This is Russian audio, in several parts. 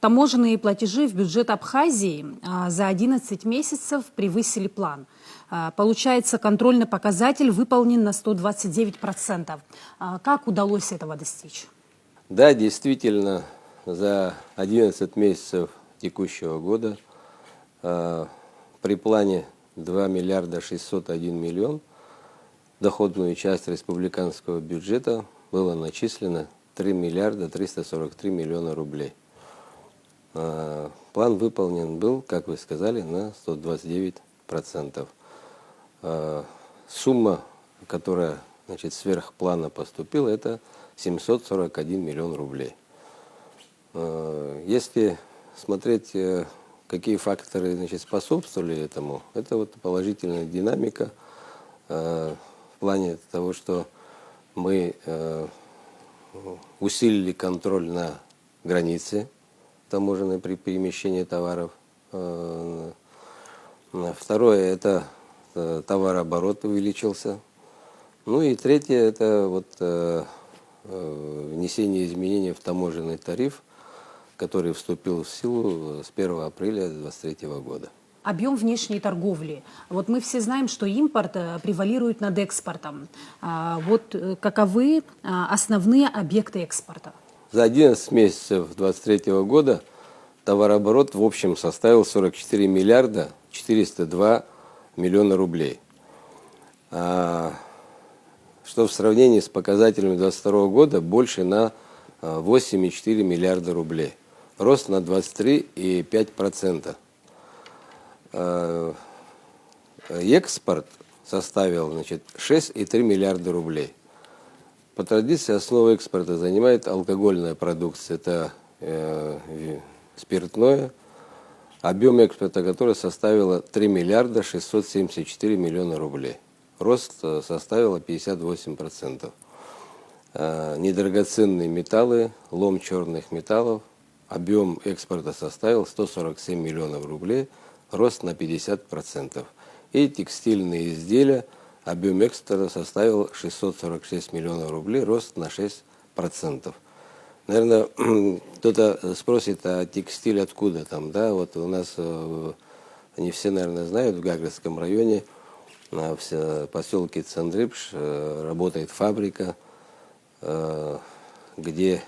Таможенные платежи в бюджет Абхазии за 11 месяцев превысили план. Получается, контрольный показатель выполнен на 129%. Как удалось этого достичь? Да, действительно, за 11 месяцев текущего года при плане 2 миллиарда 601 миллион доходную часть республиканского бюджета было начислено 3 миллиарда 343 миллиона рублей. План выполнен был, как вы сказали, на 129%. Сумма, которая сверх плана поступила, это 741 миллион рублей. Если смотреть, какие факторы способствовали этому, это вот положительная динамика в плане того, что мы усилили контроль на границе таможенной при перемещении товаров. Второе, это товарооборот увеличился. Ну и третье, это внесение изменений в таможенный тариф, который вступил в силу с 1 апреля 2023 года. Объем внешней торговли. Вот мы все знаем, что импорт превалирует над экспортом. Каковы основные объекты экспорта? За 11 месяцев 2023 года товарооборот в общем составил 44 миллиарда 402 миллиона рублей. Что в сравнении с показателями 2022 года больше на 8,4 миллиарда рублей. Рост на 23,5%. Экспорт составил 6,3 миллиарда рублей. По традиции основу экспорта занимает алкогольная продукция, это спиртное, объем экспорта которого составил 3 миллиарда 674 миллиона рублей. Рост составил 58%. Недрагоценные металлы, лом черных металлов, объем экспорта составил 147 миллионов рублей, рост на 50%. И текстильные изделия, объем экспорта составил 646 миллионов рублей, рост на 6%. Наверное, кто-то спросит, а текстиль откуда там, да? Вот у нас, не все, наверное, знают, в Гагрском районе, в поселке Цандрыпш работает фабрика, где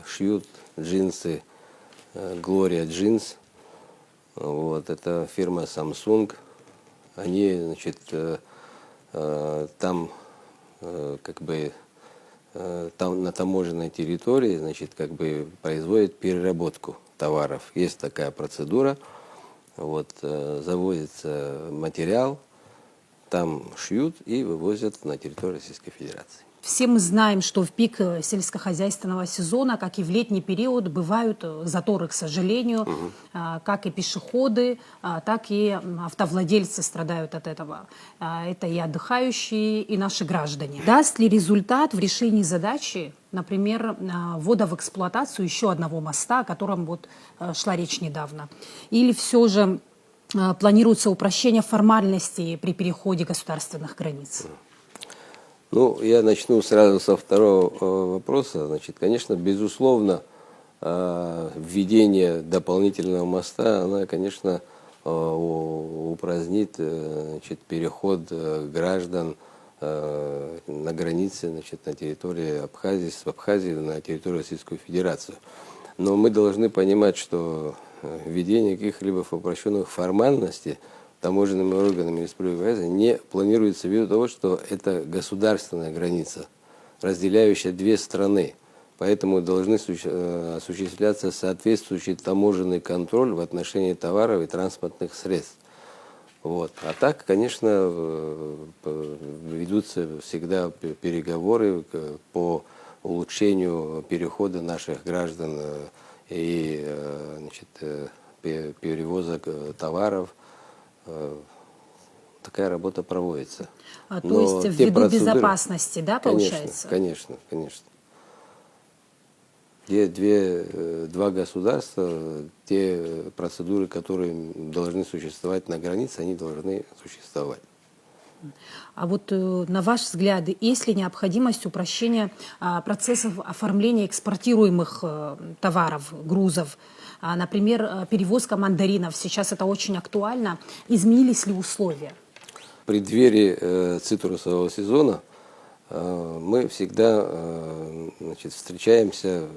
шьют джинсы Gloria Jeans. Вот, это фирма Samsung. Они, там на таможенной территории, производят переработку товаров. Есть такая процедура. Завозится материал, там шьют и вывозят на территорию Российской Федерации. Все мы знаем, что в пик сельскохозяйственного сезона, как и в летний период, бывают заторы, к сожалению, как и пешеходы, так и автовладельцы страдают от этого. Это и отдыхающие, и наши граждане. Даст ли результат в решении задачи, например, ввода в эксплуатацию еще одного моста, о котором шла речь недавно? Или все же планируется упрощение формальностей при переходе государственных границ? Я начну сразу со второго вопроса. Конечно, безусловно, введение дополнительного моста, она, конечно, упразднит переход граждан на границе, на территории Абхазии, с Абхазии на территорию Российской Федерации. Но мы должны понимать, что введение каких-либо упрощенных формальностей таможенными органами Республики Абхазия не планируется ввиду того, что это государственная граница, разделяющая две страны. Поэтому должны осуществляться соответствующий таможенный контроль в отношении товаров и транспортных средств. А так, конечно, ведутся всегда переговоры по улучшению перехода наших граждан и перевозок товаров. Такая работа проводится. То есть ввиду безопасности, да, получается? Конечно. Два государства, те процедуры, которые должны существовать на границе, они должны существовать. А вот на ваш взгляд, есть ли необходимость упрощения процессов оформления экспортируемых товаров, грузов? Например, перевозка мандаринов. Сейчас это очень актуально. Изменились ли условия? В преддверии цитрусового сезона мы всегда значит, встречаемся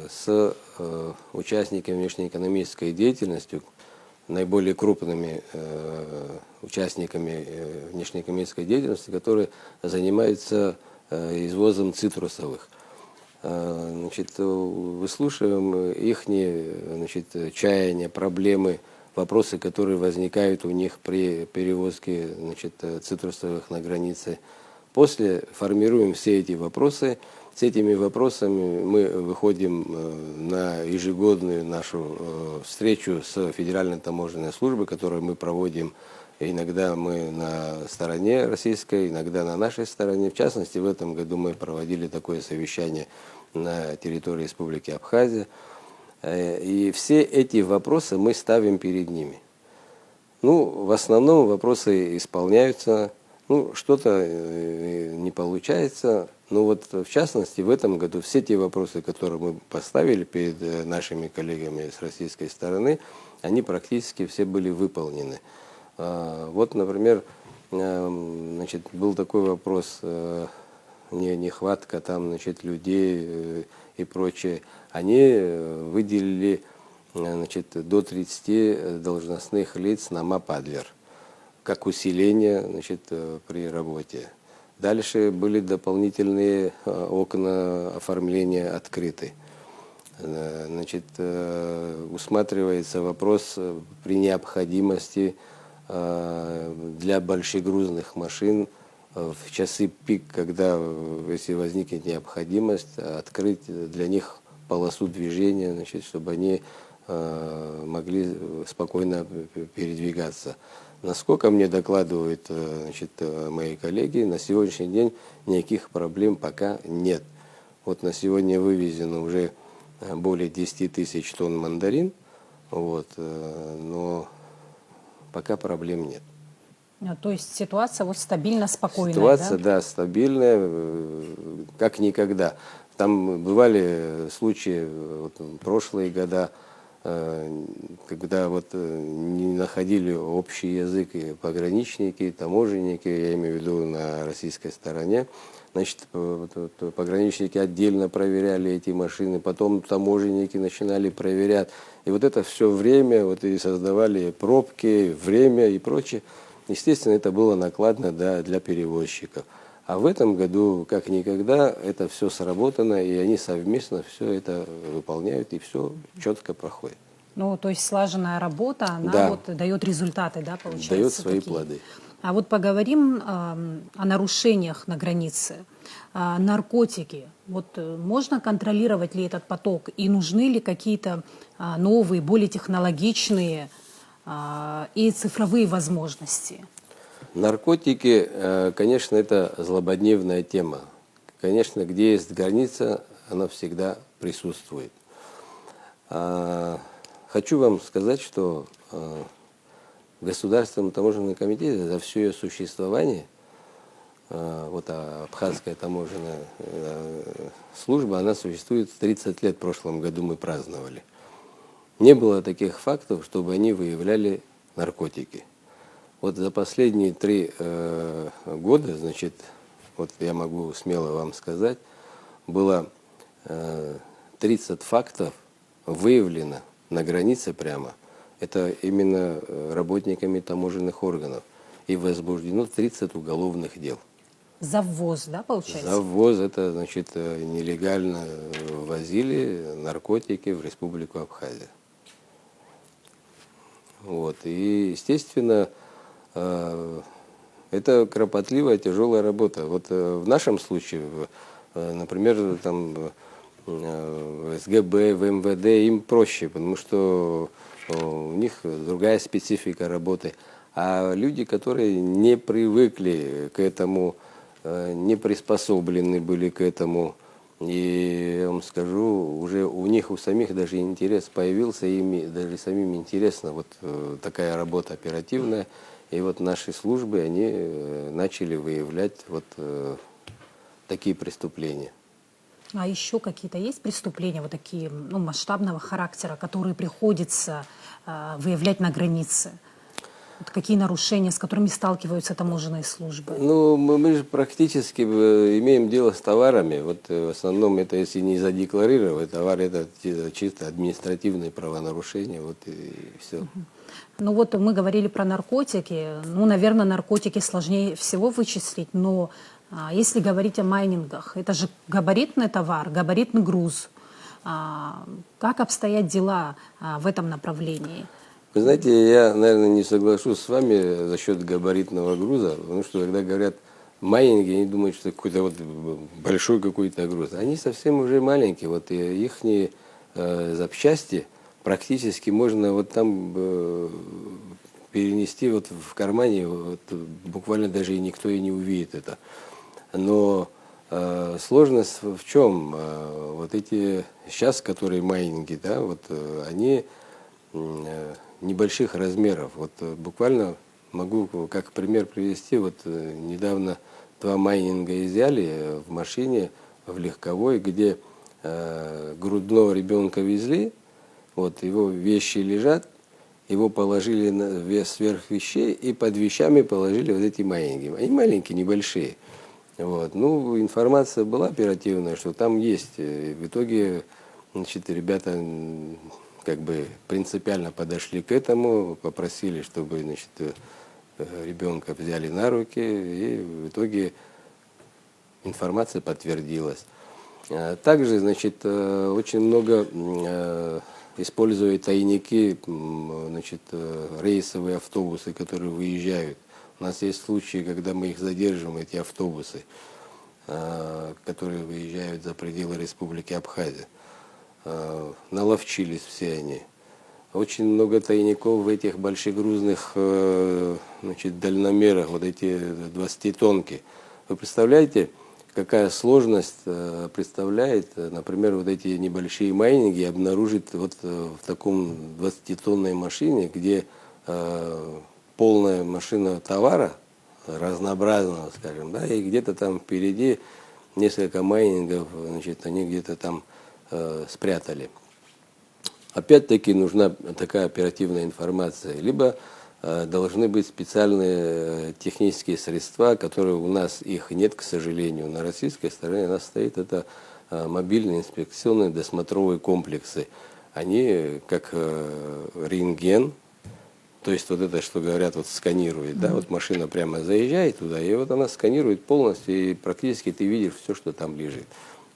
с участниками внешнеэкономической деятельности, наиболее крупными участниками внешнеэкономической деятельности, которые занимаются извозом цитрусовых. Значит, выслушиваем их чаяния, проблемы, вопросы, которые возникают у них при перевозке значит, цитрусовых на границе. После формируем все эти вопросы. С этими вопросами мы выходим на ежегодную нашу встречу с Федеральной таможенной службой, которую мы проводим. Иногда мы на стороне российской, иногда на нашей стороне. В частности, в этом году мы проводили такое совещание на территории Республики Абхазия. И все эти вопросы мы ставим перед ними. Ну, в основном вопросы исполняются, ну, что-то не получается. Ну вот, в частности, в этом году все те вопросы, которые мы поставили перед нашими коллегами с российской стороны, они практически все были выполнены. Вот, например, значит, был такой вопрос, нехватка там, значит, людей и прочее. Они выделили значит, до 30 должностных лиц на МАПАДЛЕР, как усиление значит, при работе. Дальше были дополнительные окна оформления открыты. Значит, усматривается вопрос при необходимости для большегрузных машин в часы пик, когда, если возникнет необходимость, открыть для них полосу движения, значит, чтобы они могли спокойно передвигаться. Насколько мне докладывают значит, мои коллеги, на сегодняшний день никаких проблем пока нет. Вот на сегодня вывезено уже более 10 тысяч тонн мандарин, вот, но пока проблем нет. То есть ситуация вот стабильно, спокойная, Ситуация, да? да, стабильная, как никогда. Там бывали случаи, вот, прошлые года, когда вот не находили общий язык и пограничники, и таможенники, я имею в виду на российской стороне. Значит, пограничники отдельно проверяли эти машины, потом таможенники начинали проверять. И вот это все время, вот и создавали пробки, время и прочее. Естественно, это было накладно, да, для перевозчиков. А в этом году, как никогда, это все сработано, и они совместно все это выполняют, и все четко проходит. Ну, то есть слаженная работа, она Да. вот дает результаты, да, получается? Дает свои такие. плоды. А вот поговорим о нарушениях на границе. Наркотики. Вот можно контролировать ли этот поток? И нужны ли какие-то новые, более технологичные и цифровые возможности? Наркотики, конечно, это злободневная тема. Конечно, где есть граница, она всегда присутствует. Хочу вам сказать, что в Государственном таможенном комитете за все ее существование, вот Абхазская таможенная служба, она существует 30 лет, в прошлом году мы праздновали. Не было таких фактов, чтобы они выявляли наркотики. Вот за последние 3 года, значит, вот я могу смело вам сказать, было 30 фактов выявлено на границе прямо. Это именно работниками таможенных органов. И возбуждено 30 уголовных дел. За ввоз, да, получается? За ввоз, это значит нелегально ввозили наркотики в Республику Абхазия. Вот. И, естественно, это кропотливая, тяжелая работа. Вот в нашем случае, например, там, в СГБ, в МВД им проще, потому что у них другая специфика работы. А люди, которые не привыкли к этому, не приспособлены были к этому, и я вам скажу, уже у них у самих даже интерес появился, ими даже самим интересно вот такая работа оперативная. И вот наши службы, они начали выявлять вот такие преступления. А еще какие-то есть преступления вот такие, ну, масштабного характера, которые приходится выявлять на границе? Вот какие нарушения, с которыми сталкиваются таможенные службы? Ну, мы же практически имеем дело с товарами. Вот в основном это, если не задекларировать товар, это чисто административные правонарушения, вот и все. Ну вот мы говорили про наркотики. Ну, наверное, наркотики сложнее всего вычислить, но если говорить о майнингах, это же габаритный товар, габаритный груз. Как обстоят дела в этом направлении? Вы знаете, я, наверное, не соглашусь с вами за счет габаритного груза, потому что когда говорят майнинги, они думают, что какой-то вот большой какой-то груз. Они совсем уже маленькие, вот их запчасти практически можно вот там перенести вот в кармане, вот, буквально даже и никто и не увидит это. Но сложность в чем? Вот эти сейчас, которые майнинги, да, вот они небольших размеров. Вот буквально могу как пример привести. Вот недавно 2 майнинга изъяли в машине, в легковой, где грудного ребенка везли, вот его вещи лежат, его положили сверх вещей и под вещами положили вот эти майнинги. Они маленькие, небольшие. Вот. Ну, информация была оперативная, что там есть. И в итоге, значит, ребята как бы принципиально подошли к этому, попросили, чтобы, значит, ребенка взяли на руки, и в итоге информация подтвердилась. Также, значит, очень много используют тайники, значит, рейсовые автобусы, которые выезжают. У нас есть случаи, когда мы их задерживаем, эти автобусы, которые выезжают за пределы Республики Абхазия. Наловчились все они. Очень много тайников в этих большегрузных, значит, дальномерах, вот эти 20-тонки. Вы представляете, какая сложность представляет, например, вот эти небольшие майнинги обнаружить вот в таком 20-тонной машине, где полная машина товара, разнообразного, скажем, да, и где-то там впереди несколько майнингов, значит, они где-то там спрятали. Опять-таки нужна такая оперативная информация. Либо должны быть специальные технические средства, которые у нас их нет, к сожалению. На российской стороне у нас стоит это мобильные инспекционные досмотровые комплексы. Они как рентген, то есть вот это, что говорят, вот сканирует, да, вот машина прямо заезжает туда, и вот она сканирует полностью, и практически ты видишь все, что там лежит.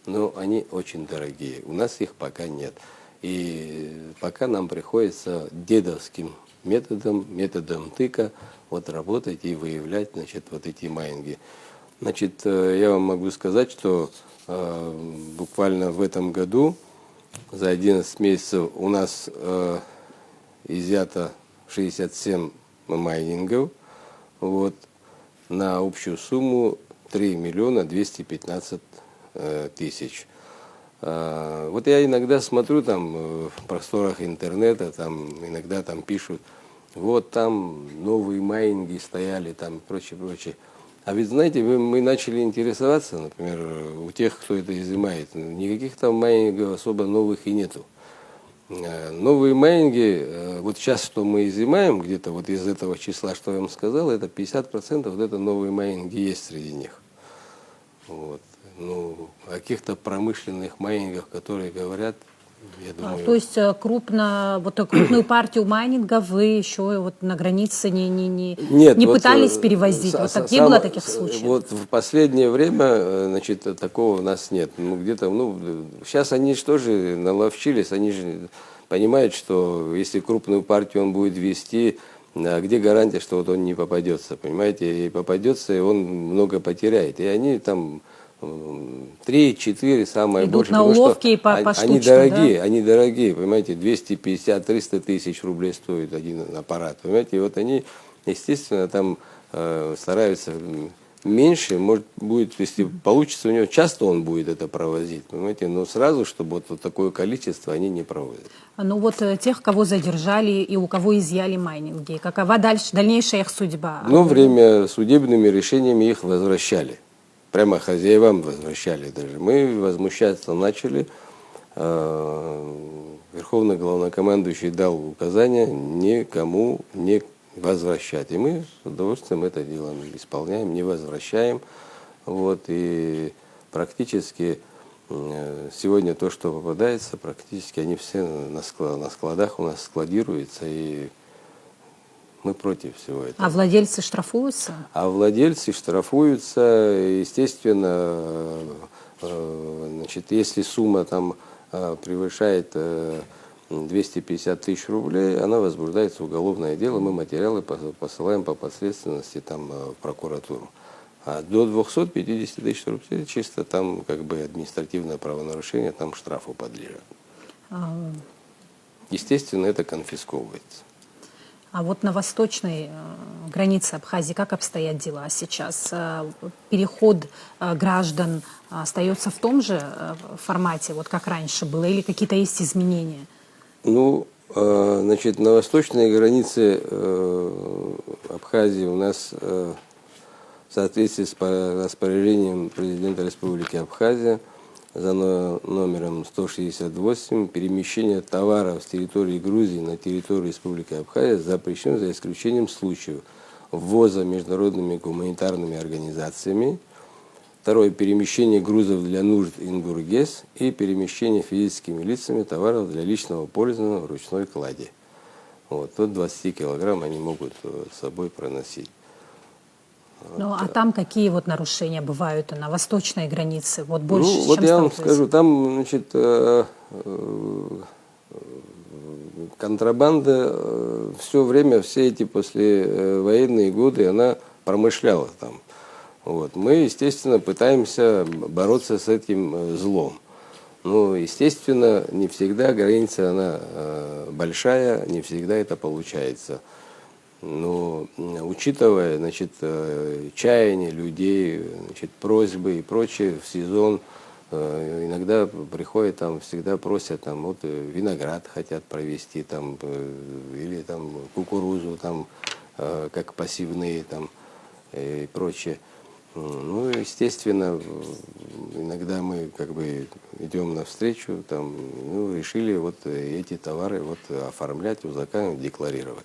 Но они очень дорогие, у нас их пока нет. И пока нам приходится дедовским методом тыка вот работать и выявлять, значит, вот эти майнинги. Значит, я вам могу сказать, что буквально в этом году за 11 месяцев у нас изъято 67 майнингов, вот, на общую сумму 3 миллиона 215 тысяч. Вот я иногда смотрю там в просторах интернета, там иногда там пишут, вот там новые майнинги стояли, там прочее, прочее. А ведь знаете, мы начали интересоваться, например, у тех, кто это изымает, никаких там майнингов особо новых и нету. Новые майнинги, вот сейчас, что мы изымаем, где-то вот из этого числа, что я вам сказал, это 50% вот это новые майнинги есть среди них. Вот. Ну, о каких-то промышленных майнингах, которые говорят, я думаю... То есть крупную партию майнинга вы еще вот на границе Нет, не вот, пытались перевозить? Вот так, не было таких случаев? Вот в последнее время, значит, такого у нас нет. Ну, где-то, ну, сейчас они же тоже наловчились, они же понимают, что если крупную партию он будет вести, где гарантия, что вот он не попадется, понимаете? И попадется, и он много потеряет. И они там 3-4 самое идут больше. на уловки и поштучно, они дорогие, да? они дорогие, понимаете, 250-300 тысяч рублей стоит один аппарат, понимаете, и вот они, естественно, там стараются меньше, может, будет, если получится у него, часто он будет это провозить, понимаете, но сразу, чтобы вот такое количество они не проводят. Ну вот тех, кого задержали и у кого изъяли майнинги, какова дальнейшая их судьба? Одно время судебными решениями их возвращали. Прямо хозяевам возвращали даже. Мы возмущаться начали. Верховный главнокомандующий дал указание никому не возвращать. И мы с удовольствием это делаем, исполняем, не возвращаем. Вот, и практически сегодня то, что попадается, практически они все на складах у нас складируются, и мы против всего этого. А владельцы штрафуются? А владельцы штрафуются, естественно, значит, если сумма там превышает 250 тысяч рублей, она возбуждается уголовное дело, мы материалы посылаем по подследственности там, в прокуратуру. А до 250 тысяч рублей чисто там как бы административное правонарушение, там штрафу подлежит. Естественно, это конфисковывается. А вот на восточной границе Абхазии как обстоят дела сейчас? Переход граждан остается в том же формате, вот как раньше было, или какие-то есть изменения? Ну, значит, на восточной границе Абхазии у нас в соответствии с распоряжением президента Республики Абхазия за номером 168 перемещение товаров с территории Грузии на территорию Республики Абхазия запрещено за исключением случаев ввоза международными гуманитарными организациями. Второе, перемещение грузов для нужд Ингургес и перемещение физическими лицами товаров для личного пользования в ручной клади. Вот, от 20 килограмм они могут с собой проносить. Ну, а там какие вот нарушения бывают на восточной границе? Вот больше, Ну, вот чем я вам сталкивались? скажу, там, значит, контрабанда все время, все эти послевоенные годы, она промышляла там. Вот. Мы, естественно, пытаемся бороться с этим злом. Но, естественно, не всегда граница, она большая, не всегда это получается. Но учитывая, значит, чаяние людей, значит, просьбы и прочее в сезон, иногда приходят там, всегда просят там вот виноград хотят провести там или там кукурузу там как пассивные там и прочее. Ну, естественно, иногда мы как бы идем навстречу, там, ну, решили вот эти товары вот оформлять, узаконить, декларировать.